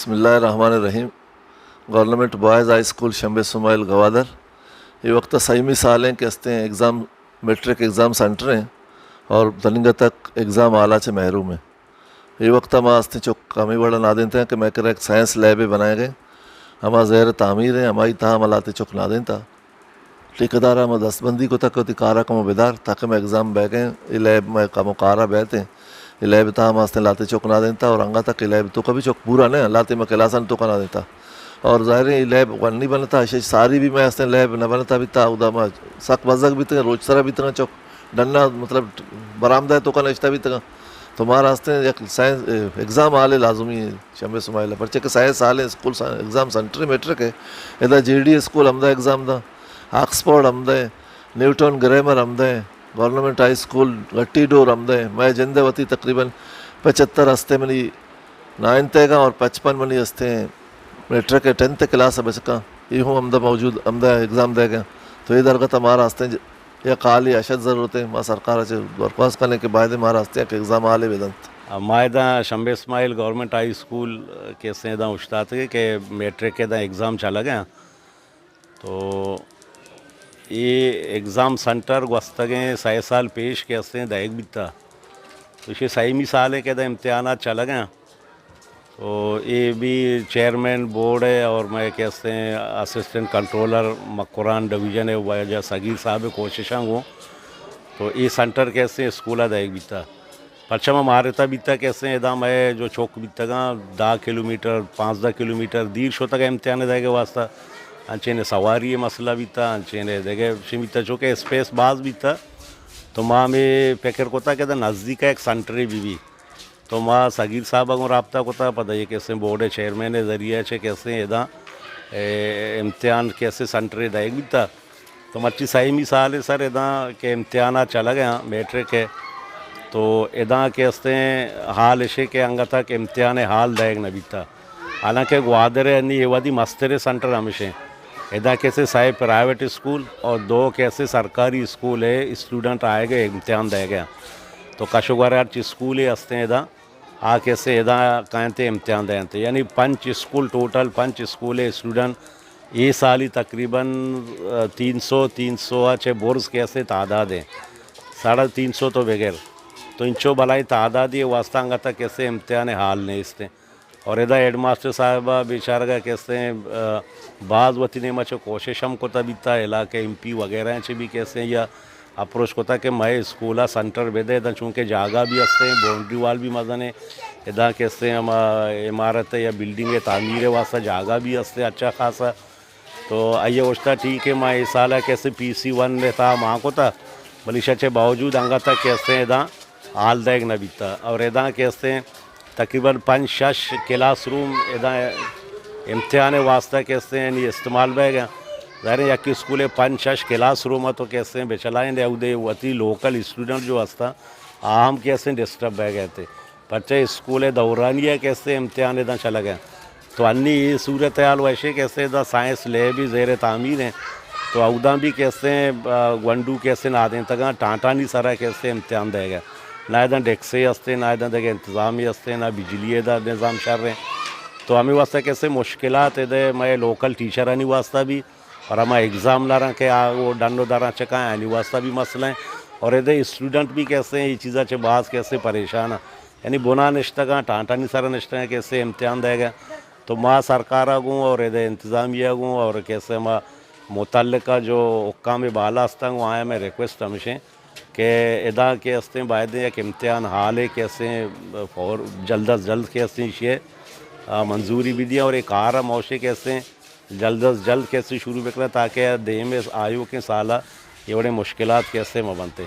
बिस्मिल्लाहिर्रहमानिर्रहीम। Government boys high school शंबे सुमाइल गवादर ये वक्त सहीमी साल हैं कि हस्ते एग्ज़ाम मेट्रिक एग्ज़ाम सेंटर हैं और तलिंगा तक एग्ज़ाम आला चे महरूम है। ये वक्त हम हस्ते चौक कामी बड़ा ना देते हैं कि मैं कर एक साइंस लैब बनाए गए हमारा ज़हर तामीर है हमारी ताम अलाते चौक ना देता ठेकेदार हम दस्तबंदी को तक कारा कमो बेदार ताकि मैं एग्ज़ाम बह गए ये लैब में कमो कारा बहते हैं ये लैब था हम हंसते लाते चौक ना देता और अंगा तक ये लैब तो कभी चौक पूरा नहीं लाते मैं क्लासन तो का ना देता और ज़ाहिर है ये लैब वन नहीं बनता ऐसे सारी भी मैं हंसते लैब न बनता भी था उदा मैं सक मजक भी तक रोज सरा भी तक चौक डन्ना मतलब बरामदा तो का नश्ता भी तक तो हमारा हंसते एक साइंस एग्ज़ाम आले लाजमी है शंबे सुमाइल पर्चे के साइंस आले स्कूल एग्ज़ाम सेंटर मेट्रिक है इधर JD स्कूल हमदा एग्ज़ाम दा ऑक्सफोर्ड हमदे न्यूटन ग्रामर हमदे गवर्नमेंट हाई स्कूल गट्टी डोर हमदे मैं जिंदे वती तकरीबन 75 हस्ते मनी 9th का और 55 मनी हस्ते मेट्रिक के 10th क्लास बच का ये हूँ हमदा मौजूद हमदा एग्ज़ाम दे गए तो ये दरगत हमारा हस्ते या काली अशद ज़रूरत है माँ सरकार से दरख्वास्त करने के बाद हमारा हस्ते के एग्ज़ाम आले वेदंत मायदा शंबे इस्माइल गवर्नमेंट हाई स्कूल के सेदा उस्ताद के मेट्रिक के दा एग्ज़ाम चला गया तो ये एग्ज़ाम सेंटर वस्तगे 6 साल पेश के हस्ते दायक बिता तो ये 6वीं साल है के दा इम्तिहान चला गया तो ये भी चेयरमैन बोर्ड है और मैं कहते हैं असिस्टेंट कंट्रोलर मकुरान डिवीज़न है वजह सगीर साहब कोशिशां हूँ तो ये सेंटर कैसे स्कूल दायक बिता परचम मारता बीता कैसे एदा मैं जो चौक बीतगा 10 किलोमीटर 5-10 किलोमीटर दीर शो तक इम्तिहान दायके वास्ता अंचेने सवारी मसला भी था अंचेने देखे शिमिता चौके स्पेस बाज भी था तो माँ में पैकर कोता कहता नज़दीक एक सेंटर भी तो माँ सगीर साहब को रबता कोता पता ये कैसे बोर्ड है चेयरमैन है ज़रिया चे कैसे एदा इम्तिहान कैसे सेंटर दायक भी था तो मच्छी 6वीं साल है सर एदा के इम्तिहान चला गया मेट्रिक है तो एदा के हस्ते हाल ऐसे के अंगा तक इम्तिहान हाल दायक न बीता हालांकि ग्वादर है ये वादी मस्तर सेंटर हमेशा इधर कैसे सारे प्राइवेट स्कूल और 2 कैसे सरकारी स्कूल है स्टूडेंट आएगा इम्तिहान देगा तो कशुगार स्कूल ही हंसते इधर आ कैसे इधर कहते इम्तिहान देते यानी 5 स्कूल टोटल 5 स्कूल है स्टूडेंट ये साल ही तकरीबन 300 अच्छे बोर्स कैसे तादाद है 350 तो बगैर तो इंचो भलाई तादाद ये वास्तांगा तक कैसे इम्तिहान हाल नहीं इसते और इधर हेड मास्टर साहबा बेचारा का कैसे बाज़ वती ने मचो कोशिश हम को तबीता इलाके MP वगैरह चे भी कैसे या अप्रोच कोता कि मैं स्कूल सेंटर बेदे इधर चूँकि जागा भी हंसते बाउंड्री वाल भी मज़ा ने इधर कैसे हम इमारत या बिल्डिंग है तामीर वास्ता जागा भी हंसते अच्छा खासा तो आइए उठता ठीक है मैं इस साल कैसे PC1 रहता माँ को था बलिशा के बावजूद अंगा तक कैसे इधर हाल दायक न बीता और इधर कैसे तकरीबन 5-6 क्लासरूम इधर इम्तिहान वास्ता कैसे हैं ये इस्तेमाल बह गया ज़ाहिर है कि स्कूल 5-6 क्लासरूम तो कैसे हैं बेचलाएँ उदय वती लोकल स्टूडेंट जो वास्ता आम कैसे डिस्टर्ब बह गए थे बच्चे स्कूल दौरानिया कैसे इम्तिहान इधर चला गया तो अन्य ये सूरत हाल वैसे कैसे इधर साइंस लैब भी ज़ेर तामीर हैं तो अवदा भी कैसे वंडू कैसे ना दें तक टाटा नहीं सारा कैसे इम्तिहान देगा ना इधर डेक्से हंसते ना इधर देखे इंतज़ाम ही हंसते ना बिजली इधर निज़ाम शर रहे तो हमें वास्ता कैसे मुश्किलात इधर मैं लोकल टीचर आनी वास्ता भी और हमें एग्ज़ाम ला रहा के वो डंडो दारा चका आनी वास्ता भी मसला है और इधर स्टूडेंट भी कैसे ये चीज़ा चे बास कैसे परेशान है यानी बुना निश्ता का टाटा नहीं सारा निश्ता है कैसे इम्तिहान देगा तो माँ सरकार आगूँ और इधर इंतज़ामिया आगूँ और कैसे माँ मुतल्लिका जो हुक्काम बाला हस्ता हूँ आया मैं रिक्वेस्ट हमेशा कि इदा के हस्ते बाद एक इम्तिहान हाल है कैसे और जल्द अज जल्द कैसे ये मंजूरी भी दिया और एक आरा मौशे कैसे जल्द अज जल्द कैसे शुरू बिकरा ताकि दे में आयु के साला ये बड़े मुश्किलात कैसे में बनते